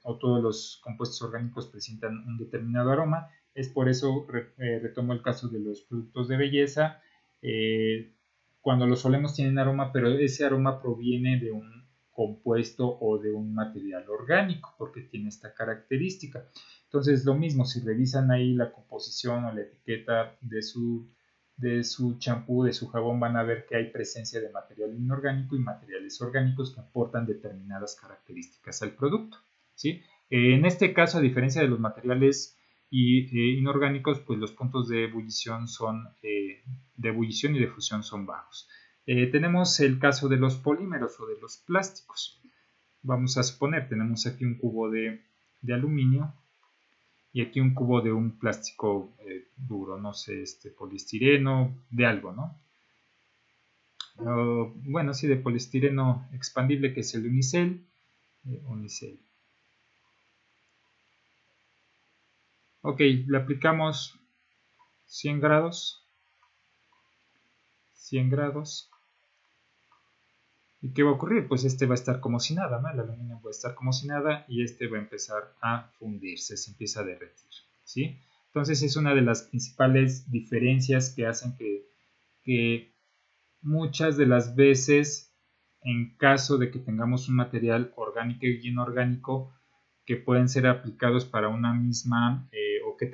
o todos los compuestos orgánicos presentan un determinado aroma. Es por eso, retomo el caso de los productos de belleza, cuando los solemos tienen aroma, pero ese aroma proviene de un compuesto o de un material orgánico, porque tiene esta característica. Entonces lo mismo, si revisan ahí la composición o la etiqueta de su champú, de su jabón, van a ver que hay presencia de material inorgánico y materiales orgánicos que aportan determinadas características al producto, ¿sí? En este caso, a diferencia de los materiales inorgánicos, pues los puntos de ebullición y de fusión son bajos. Tenemos el caso de los polímeros o de los plásticos. Vamos a suponer, tenemos aquí un cubo de aluminio y aquí un cubo de un plástico duro, no sé, poliestireno, de algo, ¿no? Bueno, sí, de poliestireno expandible, que es el unicel. Ok, le aplicamos 100 grados. 100 grados. ¿Y qué va a ocurrir? Pues va a estar como si nada, ¿no? El aluminio va a estar como si nada y va a empezar a fundirse, se empieza a derretir, ¿sí? Entonces es una de las principales diferencias que hacen que muchas de las veces, en caso de que tengamos un material orgánico y inorgánico que pueden ser aplicados para una misma o que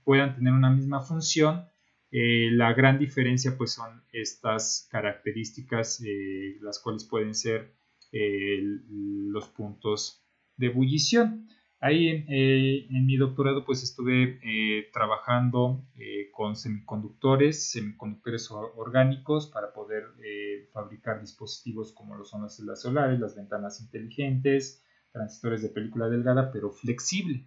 puedan tener una misma función, la gran diferencia pues son estas características, las cuales pueden ser los puntos de ebullición. Ahí en mi doctorado pues estuve trabajando con semiconductores orgánicos para poder fabricar dispositivos como lo son las celdas solares, las ventanas inteligentes, transistores de película delgada pero flexible.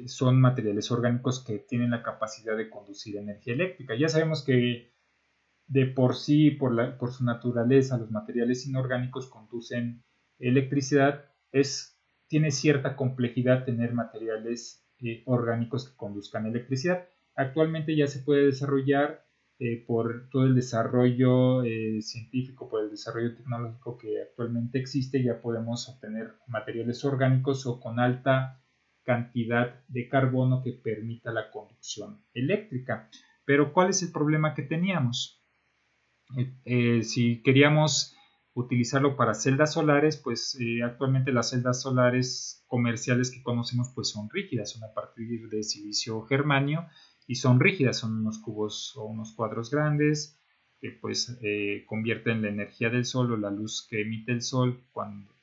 Son materiales orgánicos que tienen la capacidad de conducir energía eléctrica. Ya sabemos que de por sí, por su naturaleza, los materiales inorgánicos conducen electricidad. Tiene cierta complejidad tener materiales orgánicos que conduzcan electricidad. Actualmente ya se puede desarrollar por todo el desarrollo científico, por el desarrollo tecnológico que actualmente existe, ya podemos obtener materiales orgánicos o con alta cantidad de carbono que permita la conducción eléctrica. Pero ¿cuál es el problema que teníamos? Si queríamos utilizarlo para celdas solares, pues actualmente las celdas solares comerciales que conocemos pues son rígidas, son a partir de silicio germanio y son rígidas, son unos cubos o unos cuadros grandes que pues convierten la energía del sol o la luz que emite el sol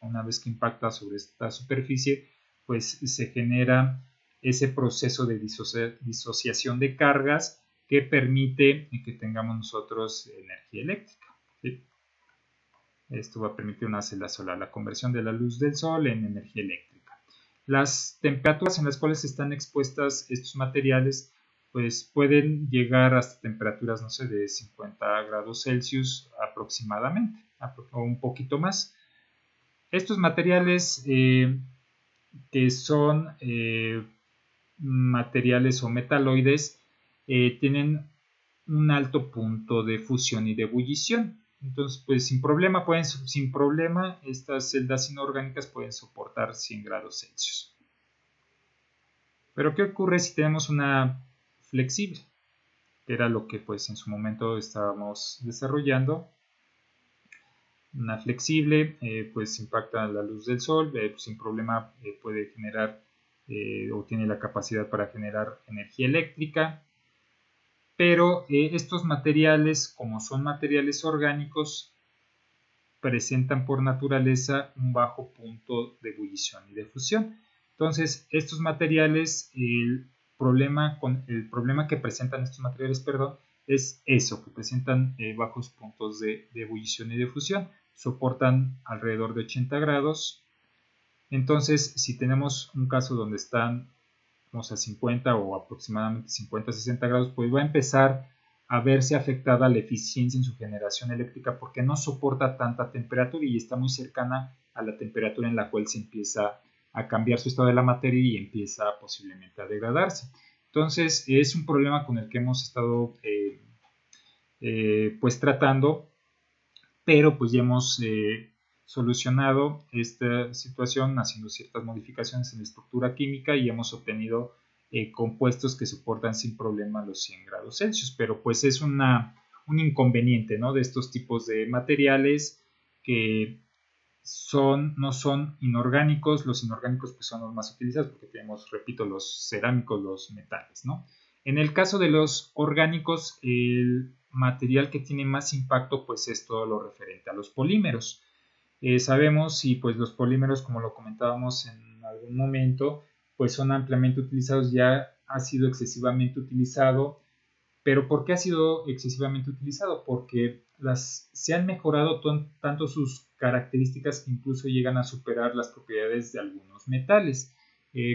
una vez que impacta sobre esta superficie, pues se genera ese proceso de disociación de cargas que permite que tengamos nosotros energía eléctrica, ¿sí? Esto va a permitir una celda solar, la conversión de la luz del sol en energía eléctrica. Las temperaturas en las cuales están expuestas estos materiales pues pueden llegar hasta temperaturas, no sé, de 50 grados Celsius aproximadamente, o un poquito más. Estos materiales que son materiales o metaloides tienen un alto punto de fusión y de ebullición. Entonces, pues sin problema estas celdas inorgánicas pueden soportar 100 grados Celsius. Pero ¿qué ocurre si tenemos una flexible? Que era lo que pues en su momento estábamos desarrollando. Una flexible pues impacta la luz del sol, pues, sin problema puede generar o tiene la capacidad para generar energía eléctrica. Pero estos materiales, como son materiales orgánicos, presentan por naturaleza un bajo punto de ebullición y de fusión. Entonces, estos materiales, el problema que presentan estos materiales, perdón, es eso, que presentan bajos puntos de ebullición y de fusión, soportan alrededor de 80 grados. Entonces, si tenemos un caso donde están a 50 o aproximadamente 50-60 grados, pues va a empezar a verse afectada la eficiencia en su generación eléctrica porque no soporta tanta temperatura y está muy cercana a la temperatura en la cual se empieza a cambiar su estado de la materia y empieza posiblemente a degradarse. Entonces es un problema con el que hemos estado pues tratando, pero pues ya hemos solucionado esta situación haciendo ciertas modificaciones en la estructura química y hemos obtenido compuestos que soportan sin problema los 100 grados Celsius, pero pues es un inconveniente, ¿no?, de estos tipos de materiales que no son inorgánicos. Los inorgánicos pues son los más utilizados porque tenemos, repito, los cerámicos, los metales, ¿no? En el caso de los orgánicos, el material que tiene más impacto pues es todo lo referente a los polímeros. Sabemos y pues los polímeros, como lo comentábamos en algún momento, pues son ampliamente utilizados, ya ha sido excesivamente utilizado. ¿Pero por qué ha sido excesivamente utilizado? Porque se han mejorado tanto sus características que incluso llegan a superar las propiedades de algunos metales.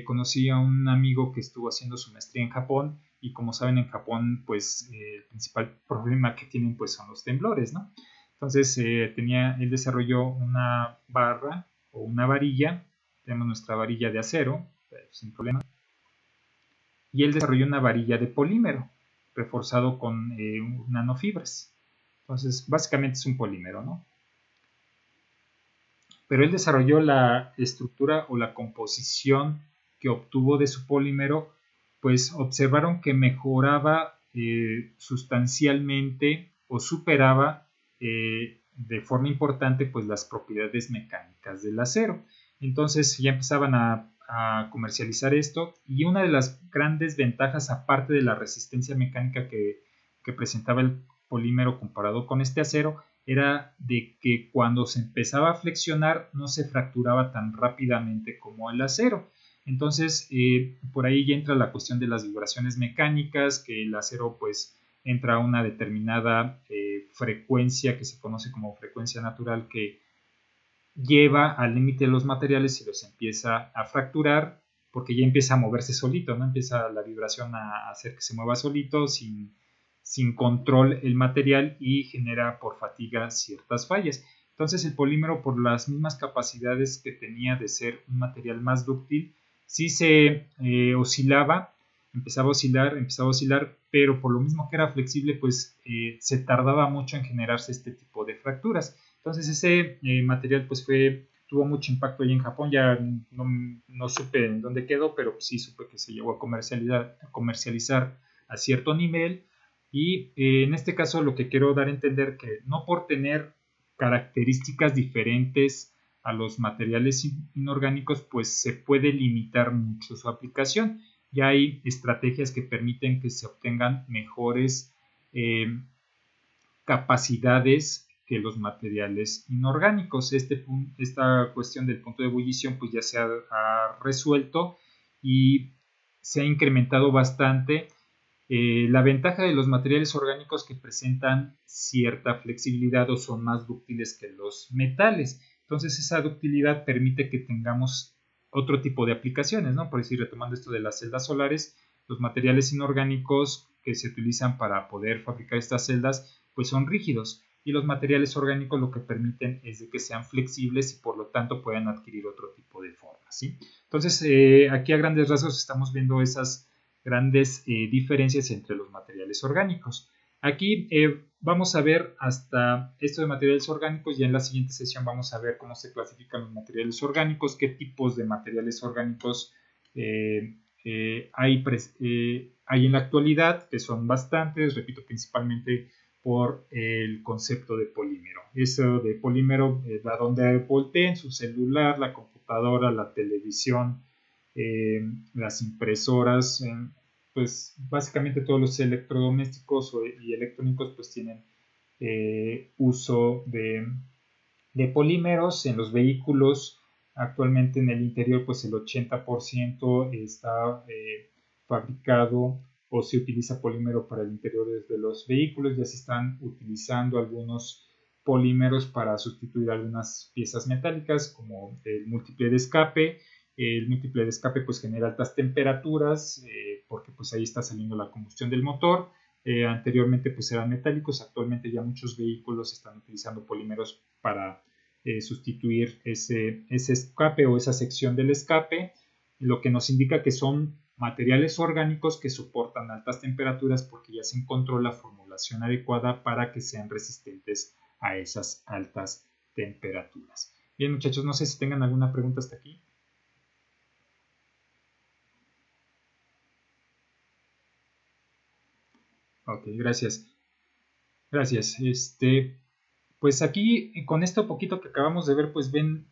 Conocí a un amigo que estuvo haciendo su maestría en Japón y, como saben, en Japón pues el principal problema que tienen pues son los temblores, ¿no? Entonces él desarrolló una barra o una varilla. Tenemos nuestra varilla de acero, sin problema, y él desarrolló una varilla de polímero reforzado con nanofibras. Entonces, básicamente es un polímero, ¿no? Pero él desarrolló la estructura o la composición que obtuvo de su polímero, pues observaron que mejoraba sustancialmente o superaba de forma importante pues las propiedades mecánicas del acero. Entonces ya empezaban a comercializar esto, y una de las grandes ventajas, aparte de la resistencia mecánica que presentaba el polímero comparado con este acero, era de que cuando se empezaba a flexionar no se fracturaba tan rápidamente como el acero. Entonces por ahí ya entra la cuestión de las vibraciones mecánicas, que el acero pues entra a una determinada frecuencia que se conoce como frecuencia natural, que lleva al límite de los materiales y los empieza a fracturar, porque ya empieza a moverse solito, ¿no? Empieza la vibración a hacer que se mueva solito, sin control el material, y genera por fatiga ciertas fallas. Entonces el polímero, por las mismas capacidades que tenía de ser un material más dúctil, sí se oscilaba, empezaba a oscilar, pero por lo mismo que era flexible, pues se tardaba mucho en generarse este tipo de fracturas. Entonces ese material pues tuvo mucho impacto allí en Japón. Ya no supe en dónde quedó, pero sí supe que se llegó a comercializar a cierto nivel. Y en este caso lo que quiero dar a entender, que no por tener características diferentes a los materiales inorgánicos pues se puede limitar mucho su aplicación. Ya hay estrategias que permiten que se obtengan mejores capacidades que los materiales inorgánicos. Esta cuestión del punto de ebullición pues ya se ha resuelto y se ha incrementado bastante. La ventaja de los materiales orgánicos, que presentan cierta flexibilidad o son más dúctiles que los metales. Entonces esa ductilidad permite que tengamos otro tipo de aplicaciones, ¿no? Por decir, retomando esto de las celdas solares, los materiales inorgánicos que se utilizan para poder fabricar estas celdas pues son rígidos, y los materiales orgánicos lo que permiten es de que sean flexibles y por lo tanto puedan adquirir otro tipo de forma, ¿sí? Entonces aquí a grandes rasgos estamos viendo esas grandes diferencias entre los materiales orgánicos. Aquí vamos a ver hasta esto de materiales orgánicos. Ya en la siguiente sesión vamos a ver cómo se clasifican los materiales orgánicos, qué tipos de materiales orgánicos hay en la actualidad, que son bastantes, repito, principalmente por el concepto de polímero. Eso de polímero va donde volteen su celular, la computadora, la televisión, las impresoras, pues básicamente todos los electrodomésticos y electrónicos pues tienen uso de polímeros en los vehículos. Actualmente en el interior pues el 80% está fabricado o se utiliza polímero para el interior de los vehículos. Ya se están utilizando algunos polímeros para sustituir algunas piezas metálicas como el múltiple de escape. El múltiple de escape pues genera altas temperaturas porque pues ahí está saliendo la combustión del motor. Anteriormente pues eran metálicos, actualmente ya muchos vehículos están utilizando polímeros para sustituir ese escape o esa sección del escape, lo que nos indica que son materiales orgánicos que soportan altas temperaturas porque ya se encontró la formulación adecuada para que sean resistentes a esas altas temperaturas. Bien, muchachos, no sé si tengan alguna pregunta hasta aquí. Ok, gracias. Gracias. Pues aquí, con esto poquito que acabamos de ver, pues ven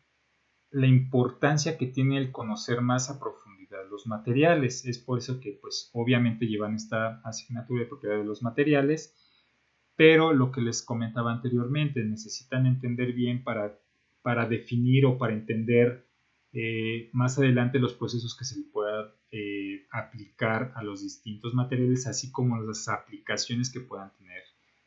la importancia que tiene el conocer más a profundidad los materiales. Es por eso que, pues, obviamente llevan esta asignatura de propiedad de los materiales, pero lo que les comentaba anteriormente, necesitan entender bien para definir o para entender más adelante los procesos que se le puedan aplicar a los distintos materiales, así como las aplicaciones que puedan tener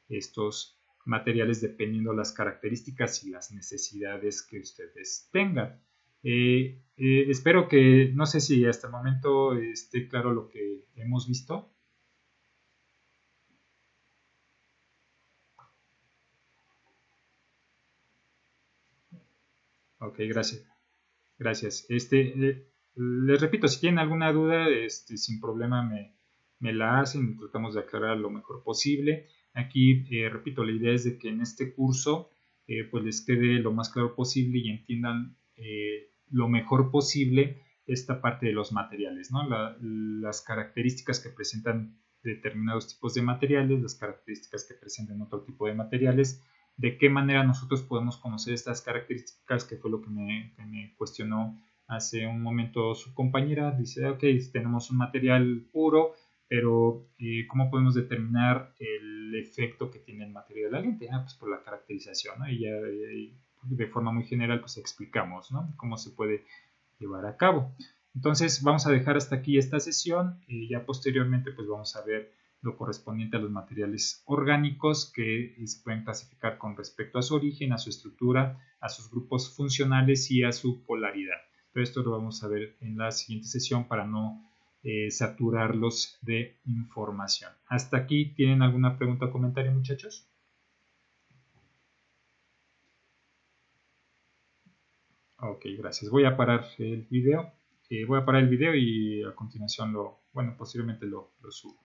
estos materiales dependiendo las características y las necesidades que ustedes tengan. Espero que, no sé si hasta el momento esté claro lo que hemos visto. Ok, gracias. Gracias. Les repito, si tienen alguna duda, sin problema me la hacen y tratamos de aclarar lo mejor posible. Aquí, repito, la idea es de que en este curso pues les quede lo más claro posible y entiendan lo mejor posible esta parte de los materiales, ¿no? Las características que presentan determinados tipos de materiales, las características que presentan otro tipo de materiales, de qué manera nosotros podemos conocer estas características, que fue lo que me cuestionó hace un momento su compañera. Dice, ok, tenemos un material puro, pero ¿cómo podemos determinar el efecto que tiene el material al lente? Pues por la caracterización, ¿no? Y ya de forma muy general pues explicamos, ¿no? Cómo se puede llevar a cabo. Entonces vamos a dejar hasta aquí esta sesión y ya posteriormente pues vamos a ver lo correspondiente a los materiales orgánicos que se pueden clasificar con respecto a su origen, a su estructura, a sus grupos funcionales y a su polaridad. Pero esto lo vamos a ver en la siguiente sesión para no saturarlos de información. ¿Hasta aquí tienen alguna pregunta o comentario, muchachos? Ok, gracias. Voy a parar el video. Voy a parar el video y a continuación posiblemente lo subo.